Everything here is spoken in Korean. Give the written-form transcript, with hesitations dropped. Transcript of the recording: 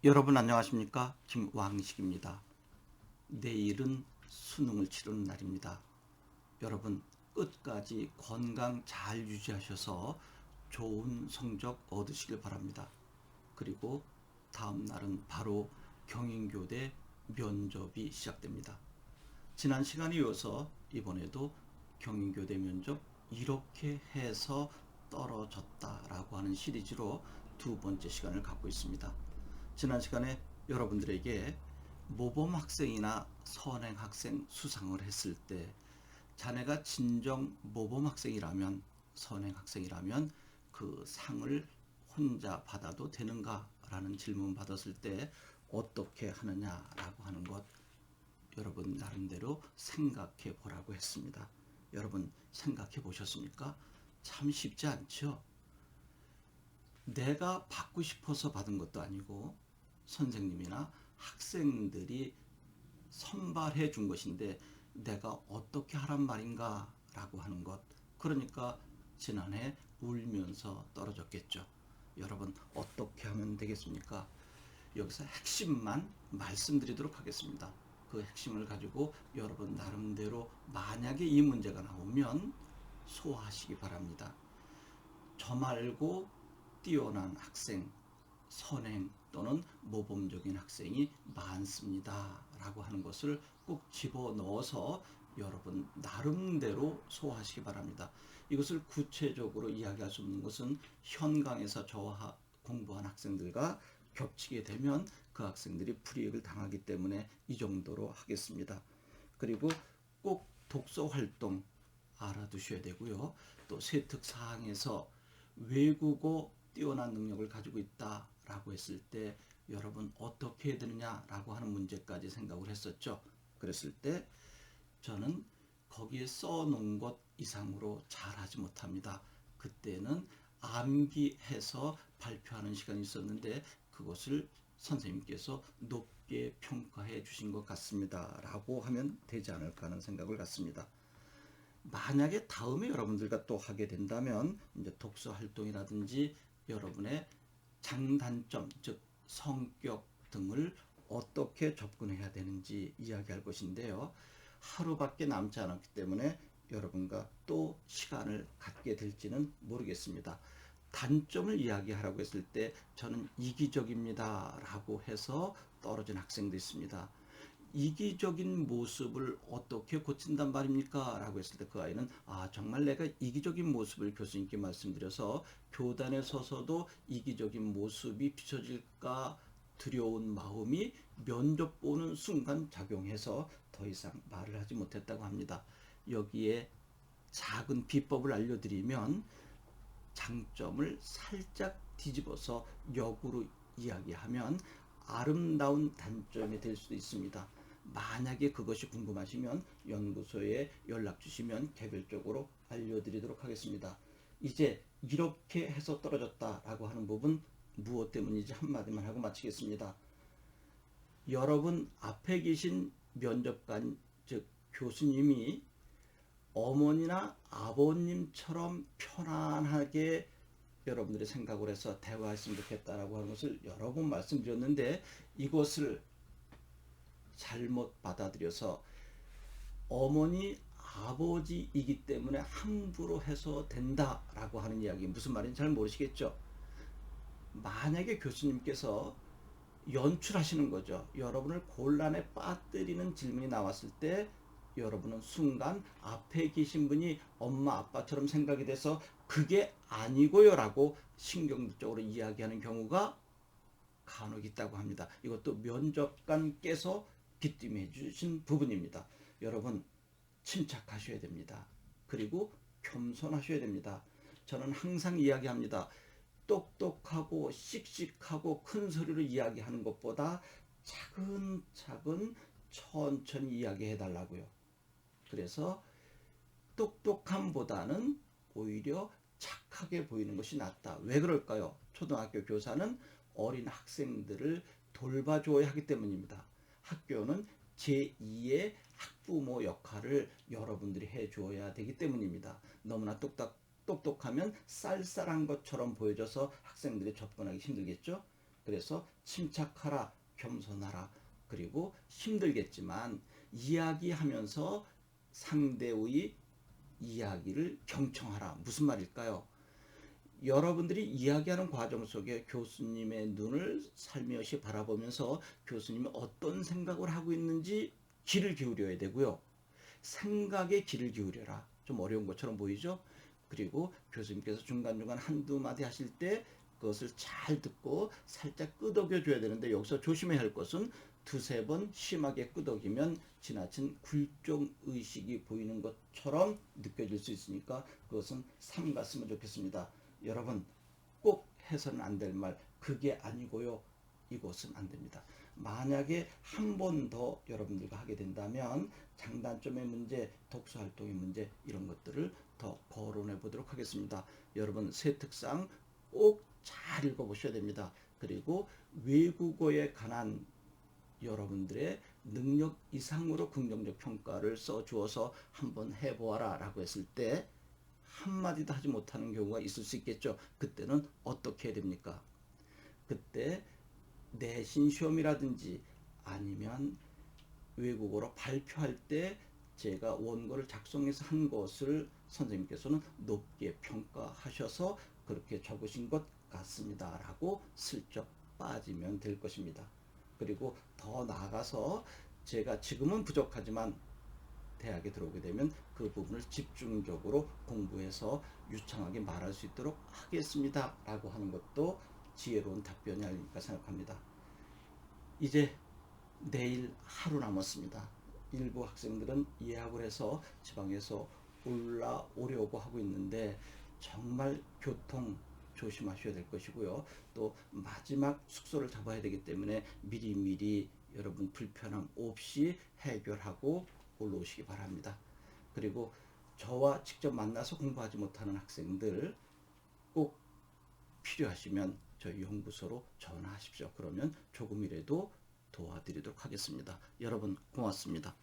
여러분 안녕하십니까? 김왕식입니다. 내일은 수능을 치르는 날입니다. 여러분 끝까지 건강 잘 유지하셔서 좋은 성적 얻으시길 바랍니다. 그리고 다음 날은 바로 경인교대 면접이 시작됩니다. 지난 시간에 이어서 이번에도 경인교대 면접 이렇게 해서 떨어졌다라고 하는 시리즈로 두 번째 시간을 갖고 있습니다. 지난 시간에 여러분들에게 모범 학생이나 선행 학생 수상을 했을 때 자네가 진정 모범 학생이라면 선행 학생이라면 그 상을 혼자 받아도 되는가 라는 질문 받았을 때 어떻게 하느냐라고 하는 것 여러분 나름대로 생각해 보라고 했습니다. 여러분 생각해 보셨습니까? 참 쉽지 않죠? 내가 받고 싶어서 받은 것도 아니고 선생님이나 학생들이 선발해 준 것인데 내가 어떻게 하란 말인가 라고 하는 것. 그러니까 지난해 울면서 떨어졌겠죠. 여러분 어떻게 하면 되겠습니까? 여기서 핵심만 말씀드리도록 하겠습니다. 그 핵심을 가지고 여러분 나름대로 만약에 이 문제가 나오면 소화하시기 바랍니다. 저 말고 뛰어난 학생, 선행 또는 모범적인 학생이 많습니다 라고 하는 것을 꼭 집어넣어서 여러분 나름대로 소화하시기 바랍니다. 이것을 구체적으로 이야기할 수 없는 것은 현강에서 저와 공부한 학생들과 겹치게 되면 그 학생들이 불이익을 당하기 때문에 이 정도로 하겠습니다. 그리고 꼭 독서 활동 알아두셔야 되고요. 또 세특 사항에서 외국어 뛰어난 능력을 가지고 있다라고 했을 때 여러분 어떻게 해야 되느냐라고 하는 문제까지 생각을 했었죠. 그랬을 때 저는 거기에 써놓은 것 이상으로 잘하지 못합니다. 그때는 암기해서 발표하는 시간이 있었는데 그것을 선생님께서 높게 평가해 주신 것 같습니다. 라고 하면 되지 않을까 하는 생각을 갖습니다. 만약에 다음에 여러분들과 또 하게 된다면 이제 독서 활동이라든지 여러분의 장단점, 즉 성격 등을 어떻게 접근해야 되는지 이야기할 것인데요. 하루밖에 남지 않았기 때문에 여러분과 또 시간을 갖게 될지는 모르겠습니다. 단점을 이야기하라고 했을 때 저는 이기적입니다 라고 해서 떨어진 학생도 있습니다. 이기적인 모습을 어떻게 고친단 말입니까? 라고 했을 때 그 아이는 정말 내가 이기적인 모습을 교수님께 말씀드려서 교단에 서서도 이기적인 모습이 비춰질까 두려운 마음이 면접 보는 순간 작용해서 더 이상 말을 하지 못했다고 합니다. 여기에 작은 비법을 알려드리면 장점을 살짝 뒤집어서 역으로 이야기하면 아름다운 단점이 될 수도 있습니다. 만약에 그것이 궁금하시면 연구소에 연락 주시면 개별적으로 알려드리도록 하겠습니다. 이제 이렇게 해서 떨어졌다라고 하는 부분 무엇 때문인지 한마디만 하고 마치겠습니다. 여러분 앞에 계신 면접관 즉 교수님이 어머니나 아버님처럼 편안하게 여러분들이 생각을 해서 대화했으면 좋겠다라고 하는 것을 여러 번 말씀드렸는데 이것을 잘못 받아들여서 어머니 아버지이기 때문에 함부로 해서 된다라고 하는 이야기 무슨 말인지 잘 모르시겠죠? 만약에 교수님께서 연출하시는 거죠. 여러분을 곤란에 빠뜨리는 질문이 나왔을 때 여러분은 순간 앞에 계신 분이 엄마 아빠처럼 생각이 돼서 그게 아니고요 라고 신경적으로 이야기하는 경우가 간혹 있다고 합니다. 이것도 면접관께서 귀띔해 주신 부분입니다. 여러분 침착하셔야 됩니다. 그리고 겸손하셔야 됩니다. 저는 항상 이야기합니다. 똑똑하고 씩씩하고 큰 소리로 이야기하는 것보다 차근차근 천천히 이야기해 달라고요. 그래서 똑똑함보다는 오히려 착하게 보이는 것이 낫다. 왜 그럴까요? 초등학교 교사는 어린 학생들을 돌봐줘야 하기 때문입니다. 학교는 제2의 학부모 역할을 여러분들이 해줘야 되기 때문입니다. 너무나 똑똑하면 쌀쌀한 것처럼 보여져서 학생들이 접근하기 힘들겠죠? 그래서 침착하라, 겸손하라. 그리고 힘들겠지만 이야기하면서 상대의 이야기를 경청하라. 무슨 말일까요? 여러분들이 이야기하는 과정 속에 교수님의 눈을 살며시 바라보면서 교수님이 어떤 생각을 하고 있는지 귀를 기울여야 되고요. 생각에 귀를 기울여라. 좀 어려운 것처럼 보이죠? 그리고 교수님께서 중간중간 한두 마디 하실 때 그것을 잘 듣고 살짝 끄덕여 줘야 되는데, 여기서 조심해야 할 것은 두세 번 심하게 끄덕이면 지나친 굴종 의식이 보이는 것처럼 느껴질 수 있으니까 그것은 삼갔으면 좋겠습니다. 여러분, 꼭 해서는 안 될 말, 그게 아니고요, 이것은 안 됩니다. 만약에 한 번 더 여러분들과 하게 된다면 장단점의 문제, 독서활동의 문제, 이런 것들을 더 거론해 보도록 하겠습니다. 여러분, 새 특상 꼭 잘 읽어보셔야 됩니다. 그리고 외국어에 관한 여러분들의 능력 이상으로 긍정적 평가를 써주어서 한번 해보아라 라고 했을 때 한마디도 하지 못하는 경우가 있을 수 있겠죠. 그때는 어떻게 해야 됩니까? 그때 내신 시험이라든지 아니면 외국어로 발표할 때 제가 원고를 작성해서 한 것을 선생님께서는 높게 평가하셔서 그렇게 적으신 것 같습니다 라고 슬쩍 빠지면 될 것입니다. 그리고 더 나아가서 제가 지금은 부족하지만 대학에 들어오게 되면 그 부분을 집중적으로 공부해서 유창하게 말할 수 있도록 하겠습니다 라고 하는 것도 지혜로운 답변이 아닐까 생각합니다. 이제 내일 하루 남았습니다. 일부 학생들은 예약을 해서 지방에서 올라오려고 하고 있는데 정말 교통 조심하셔야 될 것이고요. 또 마지막 숙소를 잡아야 되기 때문에 미리미리 여러분 불편함 없이 해결하고 올라오시기 바랍니다. 그리고 저와 직접 만나서 공부하지 못하는 학생들 꼭 필요하시면 저희 연구소로 전화하십시오. 그러면 조금이라도 도와드리도록 하겠습니다. 여러분 고맙습니다.